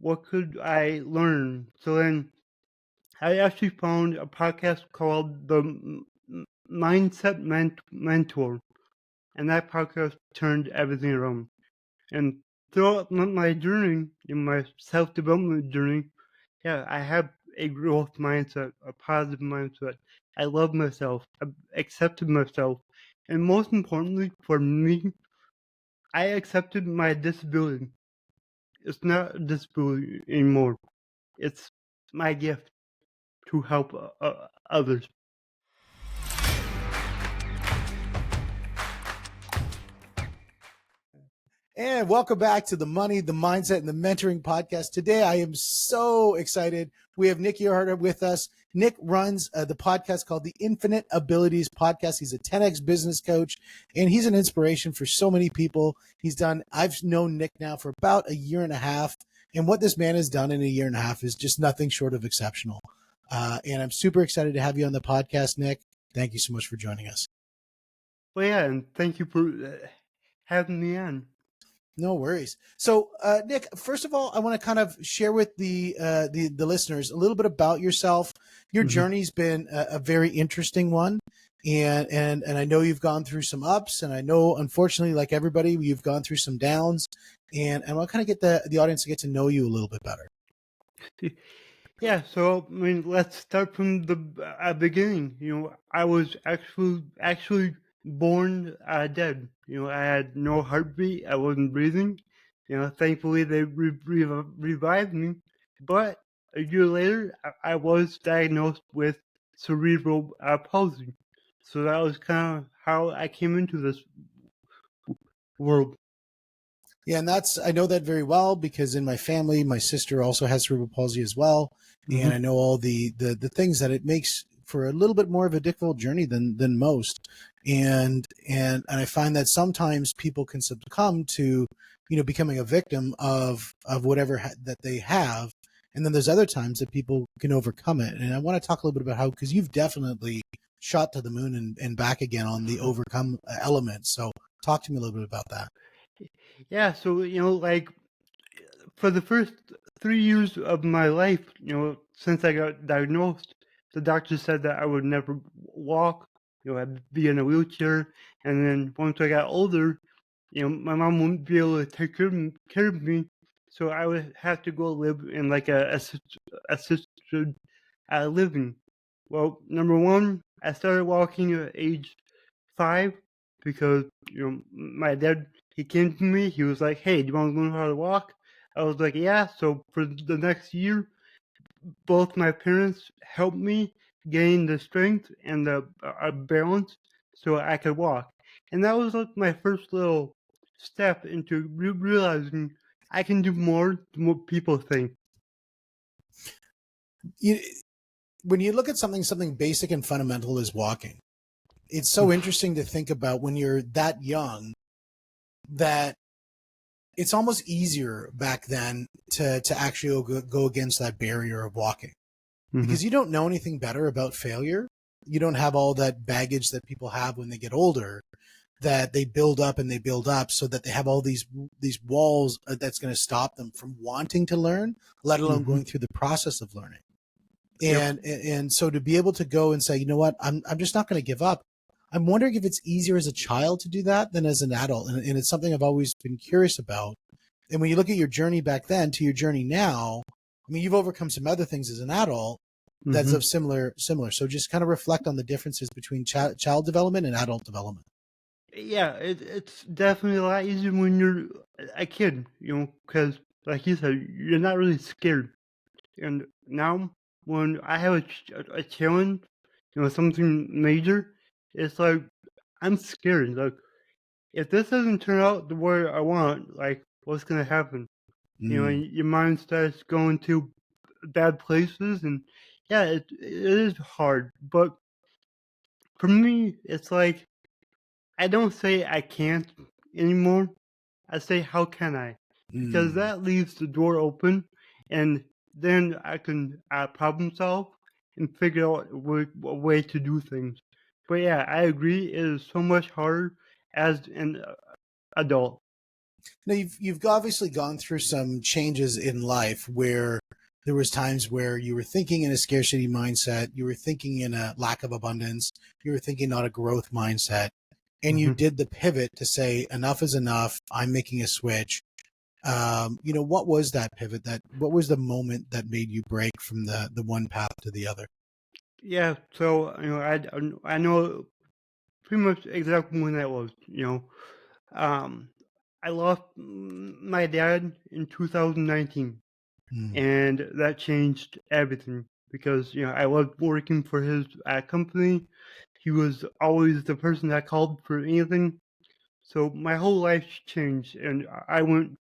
what could I learn? So then I actually found a podcast called the Mindset Mentor, and that podcast turned everything around. And throughout my journey, in my self-development journey, yeah, I have a growth mindset, a positive mindset. I love myself. I've accepted myself. And most importantly, for me, I accepted my disability. It's not a disability anymore. It's my gift to help others. And welcome back to the Money, the Mindset, and the Mentoring podcast. Today, I am so excited. We have Nick Yerhart with us. Nick runs the podcast called the Infinite Abilities Podcast. He's a 10X business coach, and he's an inspiration for so many people. I've known Nick now for about a year and a half, and what this man has done in a year and a half is just nothing short of exceptional. And I'm super excited to have you on the podcast, Nick. Thank you so much for joining us. Well, yeah, and thank you for having me on. No worries. So, Nick, first of all, I want to kind of share with the listeners a little bit about yourself. Your journey's been a very interesting one, and I know you've gone through some ups, and I know, unfortunately, like everybody, you've gone through some downs. And I want to kind of get the audience to get to know you a little bit better. Yeah, so I mean, let's start from the beginning. I was actually born dead. I had no heartbeat. I wasn't breathing. Thankfully they revived me. But a year later, I was diagnosed with cerebral palsy. So that was kind of how I came into this world. Yeah, and I know that very well because in my family, my sister also has cerebral palsy as well. And I know all the things that it makes for a little bit more of a difficult journey than most. And I find that sometimes people can succumb to, becoming a victim of whatever that they have. And then there's other times that people can overcome it. And I want to talk a little bit about how, because you've definitely shot to the moon and back again on the overcome element. So talk to me a little bit about that. Yeah, so like for the first 3 years of my life, since I got diagnosed, the doctor said that I would never walk, I'd be in a wheelchair. And then once I got older, my mom wouldn't be able to take care of me. So I would have to go live in like a assisted living. Well, number one, I started walking at age 5 because, my dad, he came to me, he was like, hey, do you want to learn how to walk? I was like, yeah. So for the next year, both my parents helped me gain the strength and the balance so I could walk. And that was like my first little step into realizing I can do more than what people think. When you look at something basic and fundamental as walking, it's so interesting to think about when you're that young that it's almost easier back then to actually go against that barrier of walking because you don't know anything better about failure. You don't have all that baggage that people have when they get older, that they build up and they build up so that they have all these walls that's going to stop them from wanting to learn, let alone going through the process of learning. And so to be able to go and say, you know what, I'm just not going to give up. I'm wondering if it's easier as a child to do that than as an adult. And it's something I've always been curious about. And when you look at your journey back then to your journey now, I mean, you've overcome some other things as an adult that's of similar. So just kind of reflect on the differences between child development and adult development. Yeah, it's definitely a lot easier when you're a kid, because like you said, you're not really scared. And now when I have a challenge, something major, it's like I'm scared. Like if this doesn't turn out the way I want, like what's gonna happen? Your mind starts going to bad places, and yeah, it is hard. But for me, it's like I don't say I can't anymore. I say how can I? Because that leaves the door open, and then I can problem solve and figure out a way to do things. But yeah, I agree. It is so much harder as an adult. Now you've obviously gone through some changes in life where there was times where you were thinking in a scarcity mindset, you were thinking in a lack of abundance, you were thinking not a growth mindset, and you Hmm. did the pivot to say enough is enough. I'm making a switch. What was that pivot? What was the moment that made you break from the one path to the other? Yeah, so I know pretty much exactly when that was. Um, I lost my dad in 2019, Mm, and that changed everything because I loved working for his company. He was always the person that called for anything. So my whole life changed, and I went.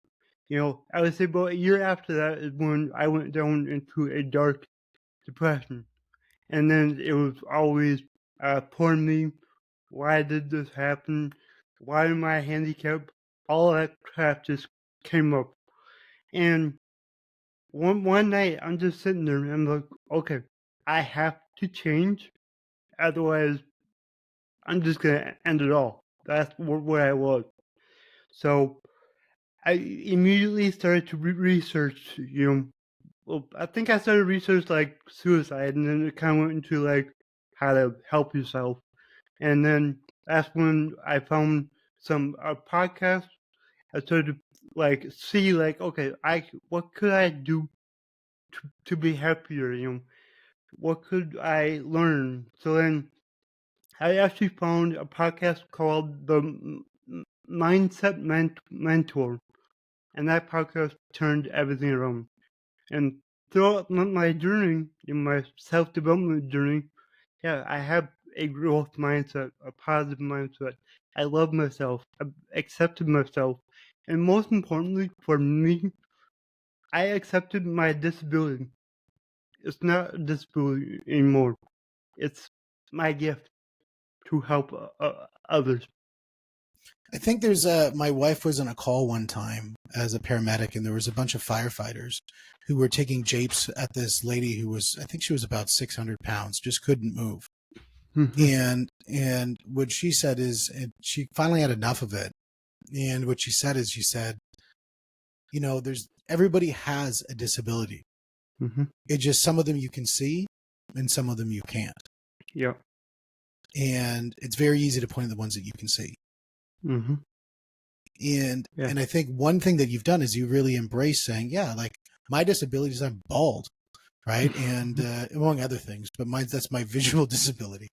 I would say about a year after that is when I went down into a dark depression, and then it was always poor me. Why did this happen? Why am I handicapped? All that crap just came up. And one night I'm just sitting there and I'm like, okay, I have to change. Otherwise, I'm just gonna end it all. That's where I was. So I immediately started to research. Well, I think I started research like suicide, and then it kind of went into like how to help yourself. And then that's when I found some podcasts. I started to like see like, okay, I what could I do to be happier? What could I learn? So then I actually found a podcast called the Mindset Mentor, and that podcast turned everything around. And throughout my journey, in my self development journey, yeah, I have a growth mindset, a positive mindset. I love myself. I've accepted myself. And most importantly, for me, I accepted my disability. It's not a disability anymore. It's my gift to help others. I think my wife was on a call one time as a paramedic, and there was a bunch of firefighters who were taking japes at this lady who was, I think she was about 600 pounds, just couldn't move. Mhm, And what she said is, and she finally had enough of it. And what she said, there's everybody has a disability. mhm, It's just some of them you can see, and some of them you can't. yeah. And it's very easy to point at the ones that you can see. Mhm, and yeah. and I think one thing that you've done is you really embrace saying, yeah, like my disability is I'm bald, right? And among other things, but that's my visual disability.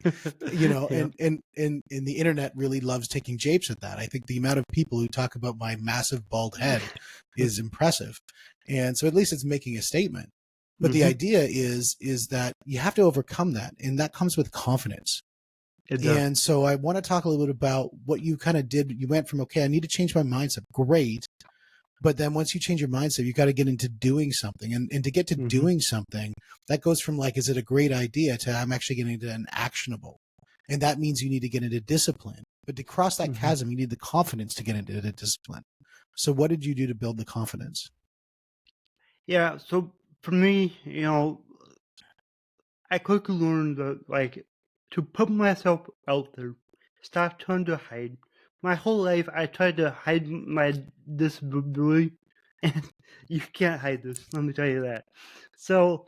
Yeah. And the internet really loves taking japes at that. I think the amount of people who talk about my massive bald head is impressive, and so at least it's making a statement. But the Mhm, idea is that you have to overcome that, and that comes with confidence. it does. And so I want to talk a little bit about what you kind of did. You went from, okay, I need to change my mindset. Great. But then once you change your mindset, you got to get into doing something. And to get to Mhm, doing something, that goes from like, is it a great idea to I'm actually getting into an actionable. And that means you need to get into discipline. But to cross that mhm. chasm, you need the confidence to get into the discipline. So what did you do to build the confidence? Yeah, so for me, I quickly learned that, like, to put myself out there, stop trying to hide. My whole life, I tried to hide my disability, and you can't hide this, let me tell you that. So,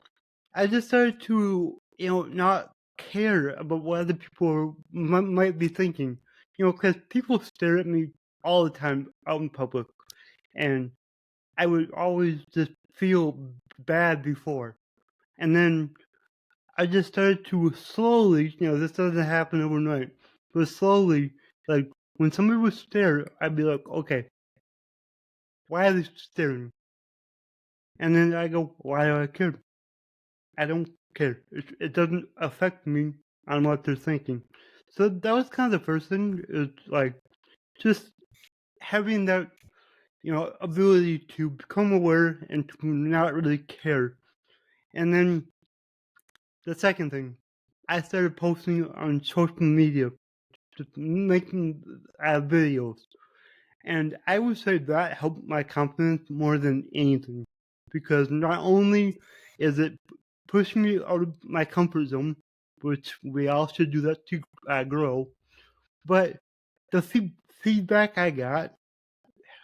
I just started to, not care about what other people might be thinking. Because people stare at me all the time out in public, and I would always just feel bad before. And then I just started to slowly, this doesn't happen overnight, but slowly, like when somebody would stare, I'd be like, okay, why are they staring? And then I go, why do I care? I don't care. It doesn't affect me on what they're thinking. So that was kind of the first thing. Is like just having that, ability to become aware and to not really care. And then the second thing, I started posting on social media, just making videos. And I would say that helped my confidence more than anything. Because not only is it pushing me out of my comfort zone, which we all should do that to grow, but the feedback I got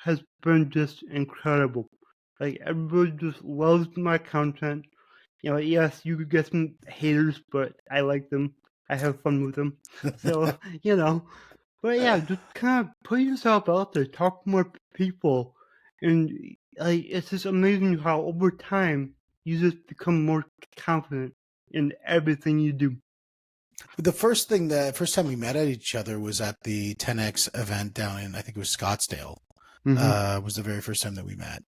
has been just incredible. Like everybody just loves my content. Yes, you could get some haters, but I like them. I have fun with them. So, you know, but yeah, just kind of put yourself out there, talk to more people, and like it's just amazing how over time you just become more confident in everything you do. The first time we met at each other was at the 10X event down in, I think it was Scottsdale. Hmm. Was the very first time that we met.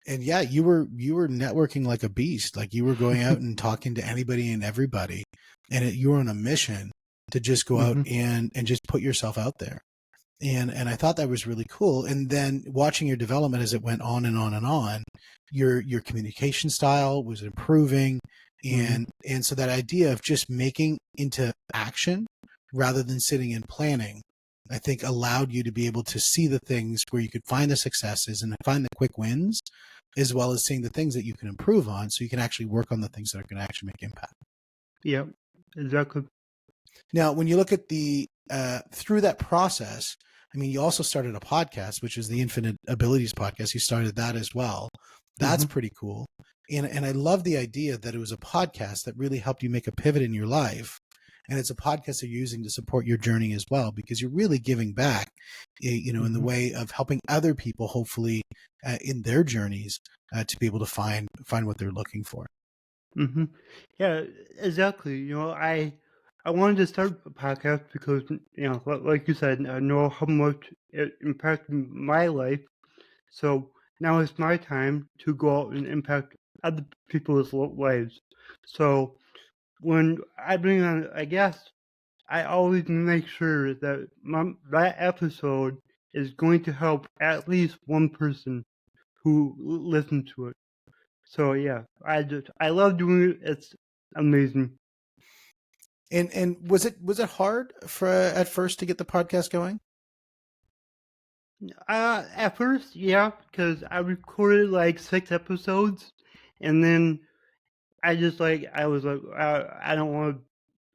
And yeah, you were networking like a beast. Like you were going out and talking to anybody and everybody, and you were on a mission to just go out Hmm. and just put yourself out there. And I thought that was really cool. And then watching your development as it went on and on and on, your communication style was improving, Hmm. and so that idea of just making into action rather than sitting and planning, I think allowed you to be able to see the things where you could find the successes and find the quick wins, as well as seeing the things that you can improve on, so you can actually work on the things that are going to actually make impact. Yeah, exactly. Now, when you look at the through that process, I mean, you also started a podcast, which is the Infinite Abilities podcast. You started that as well. That's Hmm. pretty cool. And I love the idea that it was a podcast that really helped you make a pivot in your life. And it's a podcast that you're using to support your journey as well, because you're really giving back, in the Hmm. way of helping other people, hopefully, in their journeys, to be able to find what they're looking for. Hmm. Yeah, exactly. I wanted to start a podcast because like you said, I know how much it impacted my life. So now it's my time to go out and impact other people's lives. So when I bring on a guest, I always make sure that that episode is going to help at least one person who listens to it. So yeah, I love doing it. It's amazing. And was it hard for at first to get the podcast going? At first, yeah, because I recorded like 6 episodes, and then I was like, I don't want to.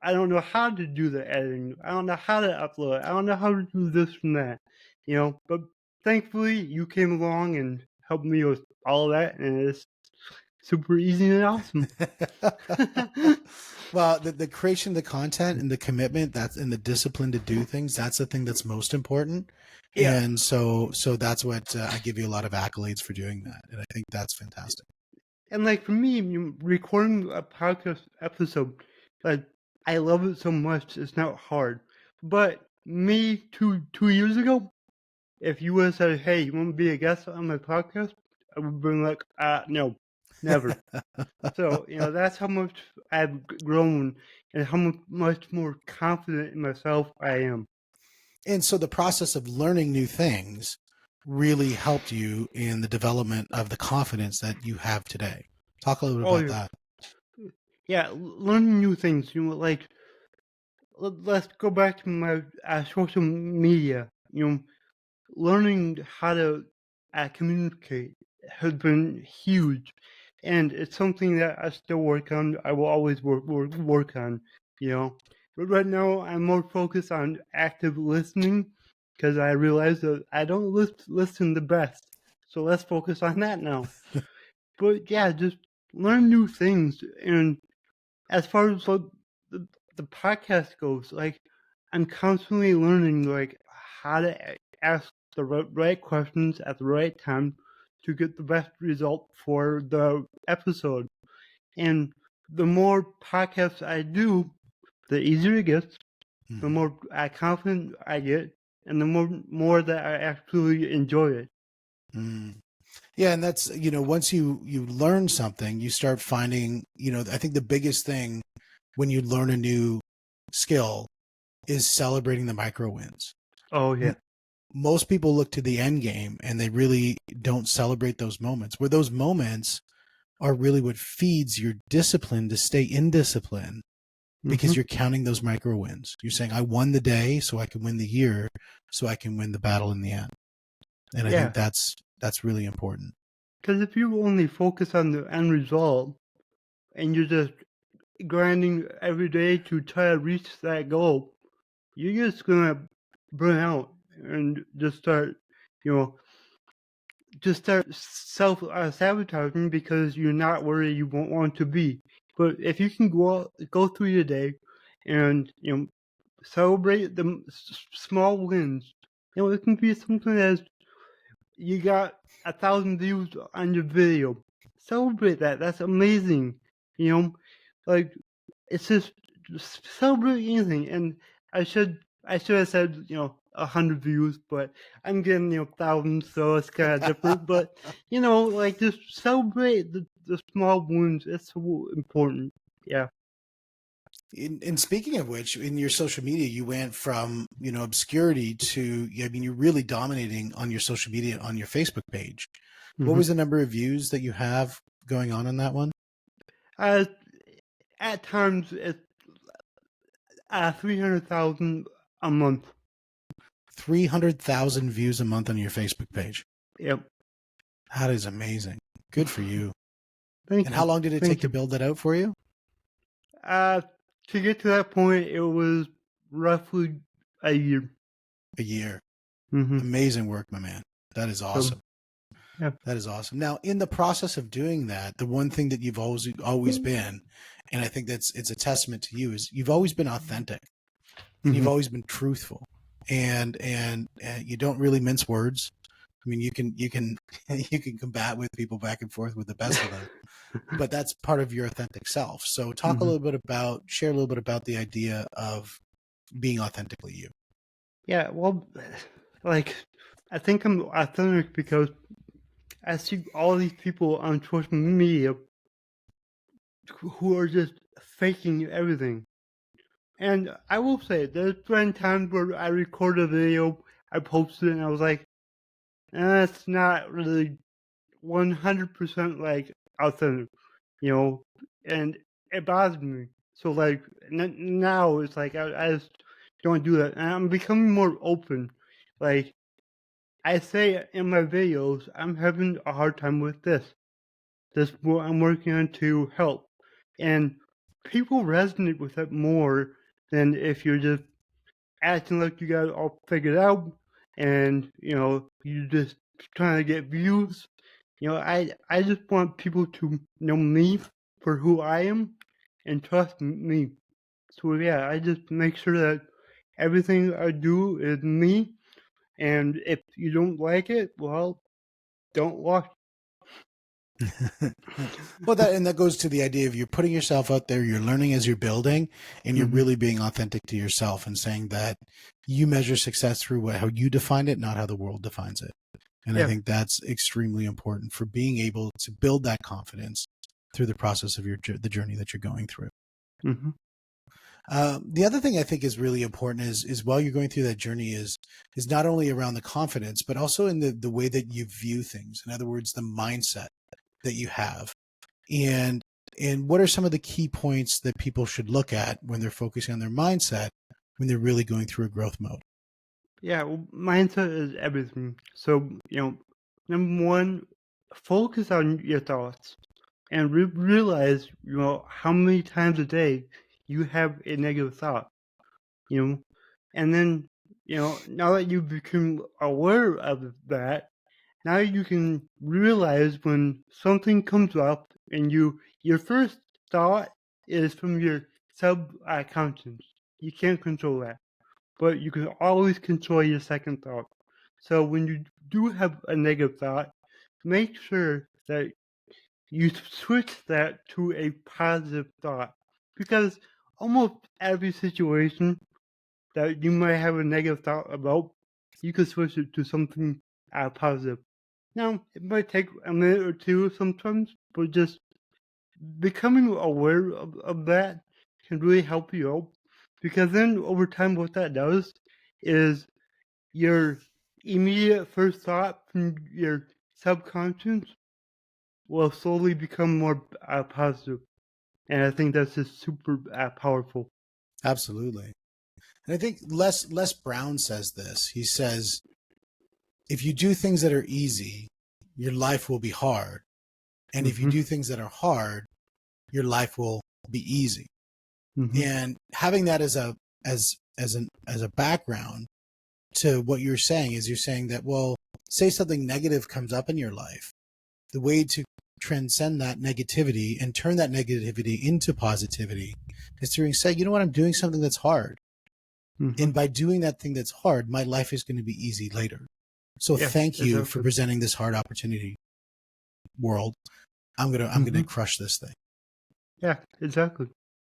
I don't know how to do the editing. I don't know how to upload. I don't know how to do this and that. But thankfully you came along and helped me with all of that, and it's super easy and awesome. Well, the creation of the content and the commitment, that's and the discipline to do things, that's the thing that's most important. Yeah, And so that's what I give you a lot of accolades for doing that. And I think that's fantastic. and like for me, recording a podcast episode, like I love it so much. It's not hard. But me two years ago, if you would have said, "Hey, you want to be a guest on my podcast?" I would have been like, no, never." So that's how much I've grown and how much more confident in myself I am. And so the process of learning new things really helped you in the development of the confidence that you have today. Talk a little bit Oh about yeah, that. yeah, learning new things. Like let's go back to my social media. Learning how to communicate has been huge, and it's something that I still work on. I will always work on. You know, but right now I'm more focused on active listening because I realize that I don't listen the best. So let's focus on that now. But yeah, just learn new things. And as far as like the, the podcast goes, like I'm constantly learning like how to ask the right questions at the right time to get the best result for the episode. And the more podcasts I do, the easier it gets, the Mhm. more confident I get, and the more that I actually enjoy it. Mm. Yeah, and that's once you learn something, you start finding I think the biggest thing when you learn a new skill is celebrating the micro wins. Oh yeah. M- Most people look to the end game and they really don't celebrate those moments. Where those moments are really what feeds your discipline to stay in discipline, Hmm. because you're counting those micro wins. You're saying, I won the day so I can win the year, so I can win the battle in the end. And I think Yeah. that's really important. Because if you only focus on the end result and you're just grinding every day to try to reach that goal, you're just gonna burn out and just start. you know, just start self sabotaging because you're not where you want to be. But if you can go through your day, and celebrate the small wins. It can be something as you got 1,000 views on your video. Celebrate that. That's amazing. You know, like it's just celebrate anything. And I should have said 100 views, but I'm getting thousands, so it's kind of different. But like just celebrate the small wins. It's so important. Yeah. And speaking of which, in your social media, you went from obscurity to, I mean, you're really dominating on your social media on your Facebook page. What Hmm. was the number of views that you have going on that one? Uh, at times it's 300,000 a month. 300,000 views a month on your Facebook page. Yep. That is amazing. Good for you. Thank And you. how long did it take Thank to you. build that out for you? Uh, to get to that point, it was roughly a year. A year. Mm-hmm. Amazing work, my man. That is awesome. So, yeah. That is awesome. Now, in the process of doing that, the one thing that you've always been, and I think it's a testament to you, is you've always been authentic and you've Mm-hmm. always been truthful, and you don't really mince words. I mean, you can you can combat with people back and forth with the best of them, but that's part of your authentic self. So, Mm-hmm. share a little bit about the idea of being authentically you. Yeah. Well, like I think I'm authentic because I see all these people on social media who are just faking everything. And I will say, there's been times where I record a video, I posted it, and I was like, that's not really 100% like authentic, you know, and it bothers me. So like now it's like I just don't do that, and I'm becoming more open. Like I say in my videos, I'm having a hard time with this. This is what I'm working on to help, and people resonate with it more than if you're just acting like you got it all figured out, and you just trying to get views. I just want people to know me for who I am and trust me. So yeah, I just make sure that everything I do is me, and if you don't like it, well, don't watch. Well, that goes to the idea of you're putting yourself out there, you're learning as you're building, and you're Hmm. really being authentic to yourself and saying that you measure success through how you define it, not how the world defines it. And I Yeah. think that's extremely important for being able to build that confidence through the process of the journey that you're going through. Hmm. The other thing I think is really important is while you're going through that journey is not only around the confidence, but also in the way that you view things. In other words, the mindset that you have. And what are some of the key points that people should look at when they're focusing on their mindset when they're really going through a growth mode? Yeah, well, mindset is everything. So, number one, focus on your thoughts and realize, how many times a day you have a negative thought, you know, and then, now that you've become aware of that, now you can realize when something comes up and your first thought is from your subconscious. You can't control that, but you can always control your second thought. So when you do have a negative thought, make sure that you switch that to a positive thought, because almost every situation that you might have a negative thought about, you can switch it to something positive. Now, it might take a minute or two sometimes, but just becoming aware of that can really help you out. Because then over time, what that does is your immediate first thought from your subconscious will slowly become more positive. And I think that's just super powerful. Absolutely. And I think Les Brown says this. He says, if you do things that are easy, your life will be hard. And if you Hmm. do things that are hard, your life will be easy. Hmm. And having that as a background to what you're saying is you're saying that, well, say something negative comes up in your life, the way to transcend that negativity and turn that negativity into positivity is to say, you know what, I'm doing something that's hard. Mm-hmm. And by doing that thing that's hard, my life is going to be easy later. So Yeah, thank you for exactly. presenting this hard opportunity, world. I'm gonna crush this thing. Yeah, exactly.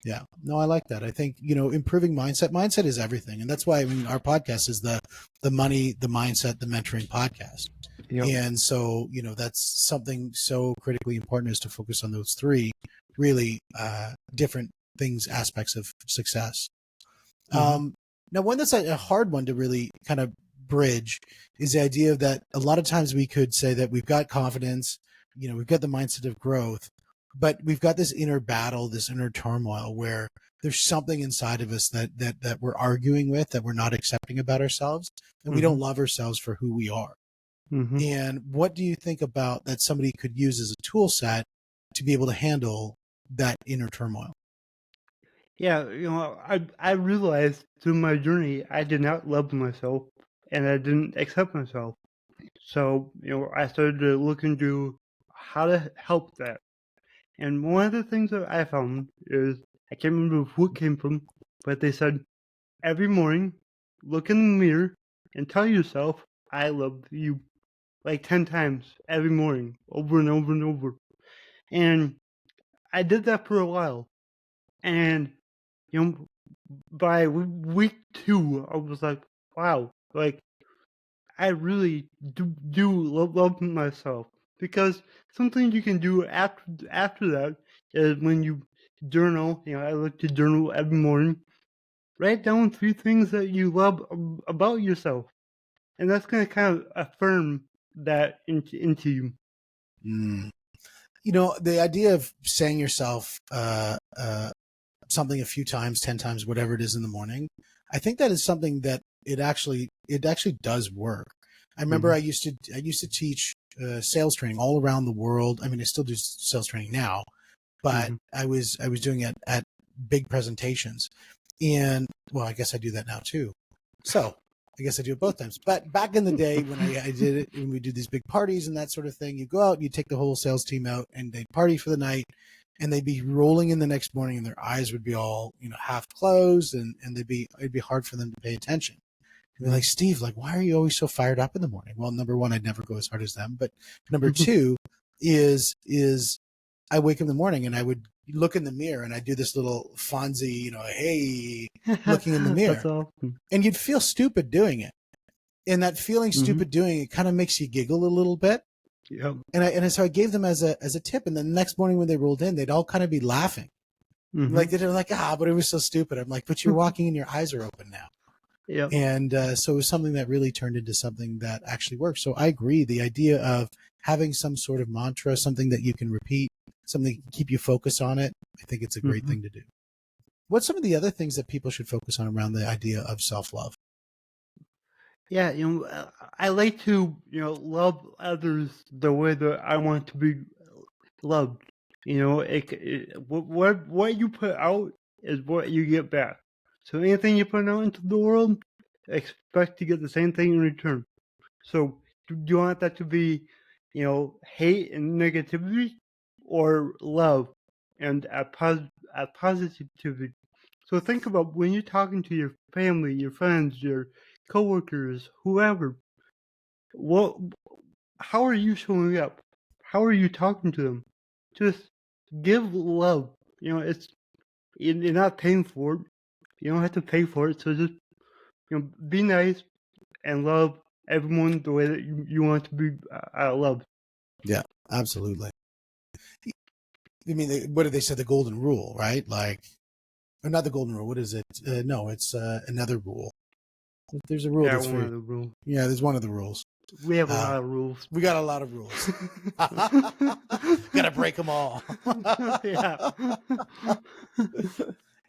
Yeah, no, I like that. I think, improving mindset is everything. And that's why, I mean, our podcast is the money, the mindset, the mentoring podcast. Yep. And so, that's something so critically important, is to focus on those three really different things, aspects of success. Mm-hmm. Now, one that's a hard one to really kind of bridge is the idea that a lot of times we could say that we've got confidence, we've got the mindset of growth, but we've got this inner battle, this inner turmoil where there's something inside of us that we're arguing with, that we're not accepting about ourselves, and we Mm-hmm. don't love ourselves for who we are. Mm-hmm. And what do you think about that somebody could use as a tool set to be able to handle that inner turmoil? Yeah, I realized through my journey I did not love myself and I didn't accept myself. So, I started to look into how to help that. And one of the things that I found is, I can't remember who it came from, but they said every morning, look in the mirror and tell yourself, I love you, like 10 times every morning, over and over and over. And I did that for a while. And, you know, by week 2, I was like, wow, like, I really do love myself. Because something you can do after that is when you journal. I like to journal every morning. Write down 3 things that you love about yourself, and that's going to kind of affirm that into you. Mm. The idea of saying yourself something a few times, 10 times, whatever it is in the morning, I think that is something that it actually does work. I remember Mm-hmm. I used to teach sales training all around the world. I mean, I still do sales training now, but Mm-hmm. I was doing it at big presentations, and well, I guess I do that now too. So I guess I do it both times. But back in the day when I did it, when we do these big parties and that sort of thing, you go out, you take the whole sales team out, and they'd party for the night, and they'd be rolling in the next morning, and their eyes would be all half closed, and it'd be hard for them to pay attention. And they're like, Steve, like, why are you always so fired up in the morning? Well, number one, I'd never go as hard as them, but number two is I wake up in the morning and I would look in the mirror and I do this little Fonzie, hey, looking in the That's mirror, awesome. and you'd feel stupid doing it. And that feeling Mm-hmm. stupid doing it kind of makes you giggle a little bit. Yep. And so I gave them as a tip. And then the next morning when they rolled in, they'd all kind of be laughing. Mm-hmm. Like they're like, but it was so stupid. I'm like, but you're walking and your eyes are open now. Yep. And so it was something that really turned into something that actually works. So I agree. The idea of having some sort of mantra, something that you can repeat, something that can keep you focused on it, I think it's a great thing to do. What's some of the other things that people should focus on around the idea of self-love? Yeah, I like to, love others the way that I want to be loved. What you put out is what you get back. So anything you put out into the world, expect to get the same thing in return. So do you want that to be, hate and negativity, or love and a positivity? So think about when you're talking to your family, your friends, your coworkers, whoever. What? How are you showing up? How are you talking to them? Just give love. You're not paying for it. You don't have to pay for it. So just be nice and love everyone the way that you want to be loved. Yeah, absolutely. I mean, what did they say? The golden rule, right? Like, or not the golden rule. What is it? No, it's another rule. There's a rule Yeah, that's one very, of the rules. yeah, there's one of the rules. We have a lot of rules. We got a lot of rules. Got to break them all. Yeah.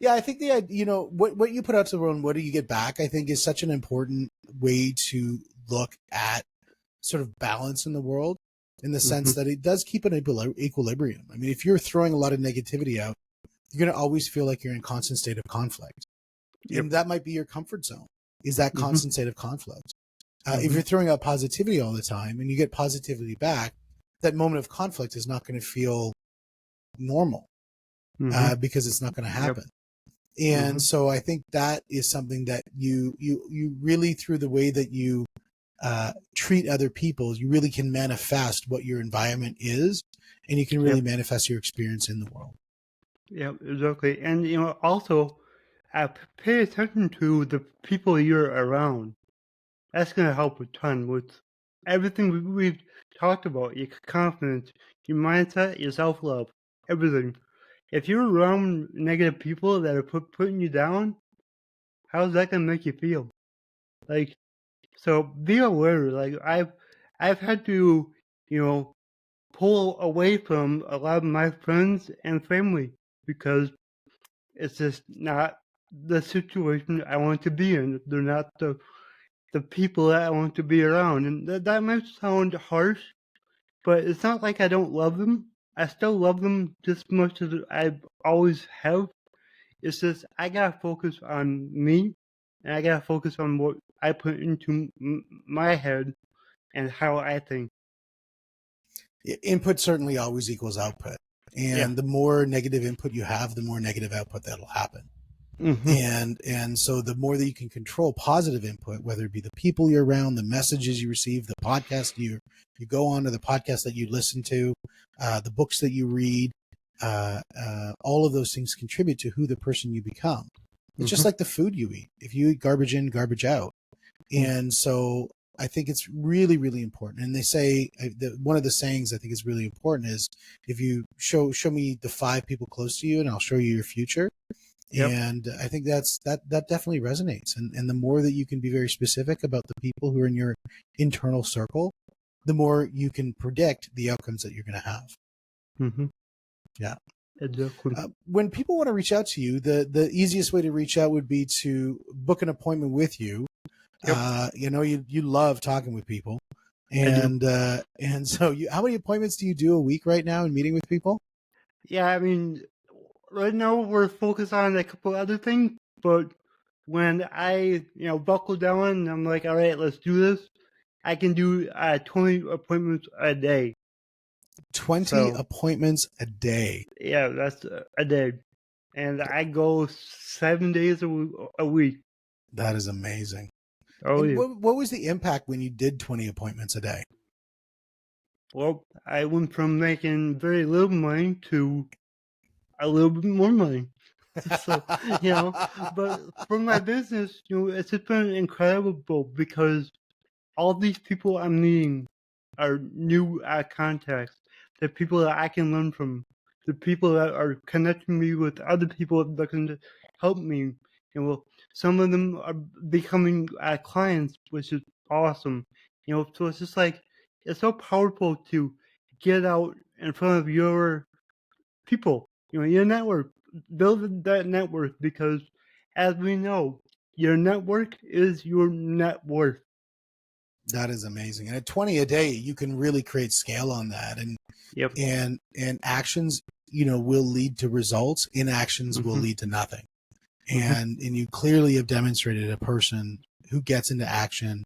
Yeah, I think what you put out to the world and what do you get back, I think is such an important way to look at sort of balance in the world, in the sense that it does keep an equilibrium. I mean, if you're throwing a lot of negativity out, you're going to always feel like you're in constant state of conflict. Yep. And that might be your comfort zone, is that constant state of conflict. If you're throwing out positivity all the time and you get positivity back, that moment of conflict is not going to feel normal because it's not going to happen. And so I think that is something that you really, through the way that you treat other people, you really can manifest what your environment is, and you can really manifest your experience in the world. Yeah, exactly. And, also, pay attention to the people you're around. That's going to help a ton with everything we've talked about, your confidence, your mindset, your self-love, everything. If you're around negative people that are putting you down, how's that going to make you feel? Like, so be aware. Like, I've had to, pull away from a lot of my friends and family because it's just not the situation I want to be in. They're not the people that I want to be around. And that might sound harsh, but it's not like I don't love them. I still love them just as much as I always have. It's just I gotta focus on me, and I gotta focus on what I put into my head and how I think. Input certainly always equals output. And the more negative input you have, the more negative output that'll happen. And so the more that you can control positive input, whether it be the people you're around, the messages you receive, the podcast you go on, to the podcast that you listen to, the books that you read, all of those things contribute to who the person you become. It's just like the food you eat. If you eat garbage in, garbage out. And so I think it's really, really important. And they say one of the sayings I think is really important is, if you show me the 5 people close to you, and I'll show you your future. And I think that definitely resonates. And the more that you can be very specific about the people who are in your internal circle, the more you can predict the outcomes that you're going to have. Yeah. Exactly. When people want to reach out to you, the easiest way to reach out would be to book an appointment with you. You love talking with people, and so how many appointments do you do a week right now in meeting with people? Yeah, I mean, right now we're focused on a couple other things, but when I, buckle down and I'm like, all right, let's do this, I can do 20 appointments a day. 20 appointments a day. Yeah, that's a day. And I go 7 days a week. That is amazing. Oh, and yeah. what was the impact when you did 20 appointments a day? Well, I went from making very little money to a little bit more money. So, but for my business, it's just been incredible because all these people I'm meeting are new contacts. They're people that I can learn from. The people that are connecting me with other people that can help me. Some of them are becoming clients, which is awesome. So it's just like, it's so powerful to get out in front of your people, your network, build that network, because as we know, your network is your net worth. That is amazing. And at 20 a day, you can really create scale on that. And and actions, will lead to results. Inactions will lead to nothing. And you clearly have demonstrated a person who gets into action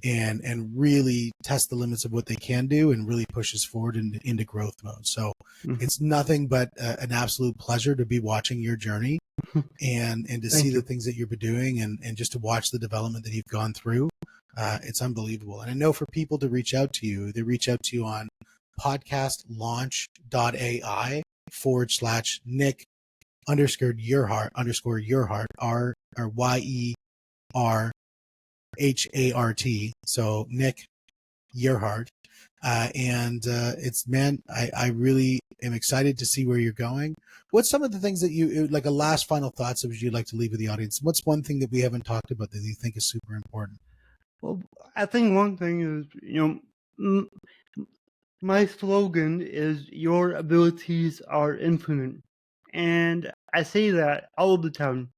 and really tests the limits of what they can do and really pushes forward into growth mode. So it's nothing but an absolute pleasure to be watching your journey and to see the things that you've been doing and just to watch the development that you've gone through. It's unbelievable. And I know for people to reach out to you, they reach out to you on podcastlaunch.ai/Nick _Yerhart RYERHART. So Nick Yerhart. I really am excited to see where you're going. What's some of the things that you, like a last final thoughts that you'd like to leave with the audience? What's one thing that we haven't talked about that you think is super important? Well, I think one thing is, my slogan is, your abilities are infinite. And I say that all the time.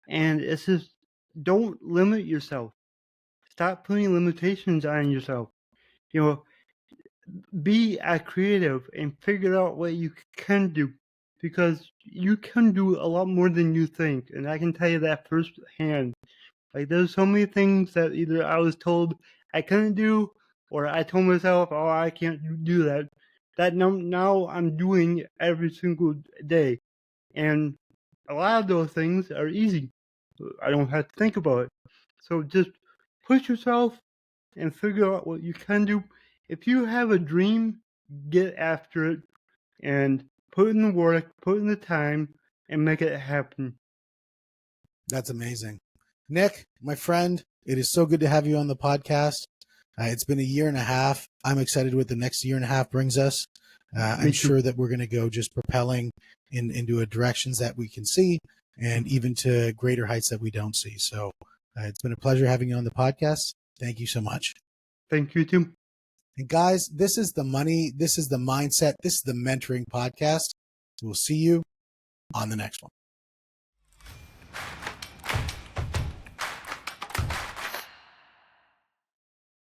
And it's just, don't limit yourself. Stop putting limitations on yourself. Be creative and figure out what you can do, because you can do a lot more than you think. And I can tell you that firsthand. Like, there's so many things that either I was told I couldn't do, or I told myself, oh, I can't do that. That now I'm doing every single day. And a lot of those things are easy. I don't have to think about it. So just push yourself and figure out what you can do. If you have a dream, get after it and put in the work, put in the time, and make it happen. That's amazing. Nick, my friend, it is so good to have you on the podcast. It's been a year and a half. I'm excited what the next year and a half brings us. I'm sure that we're going to go just propelling into directions that we can see and even to greater heights that we don't see. So it's been a pleasure having you on the podcast. Thank you so much. Thank you, too. And guys, this is the money, this is the mindset, this is the mentoring podcast. We'll see you on the next one.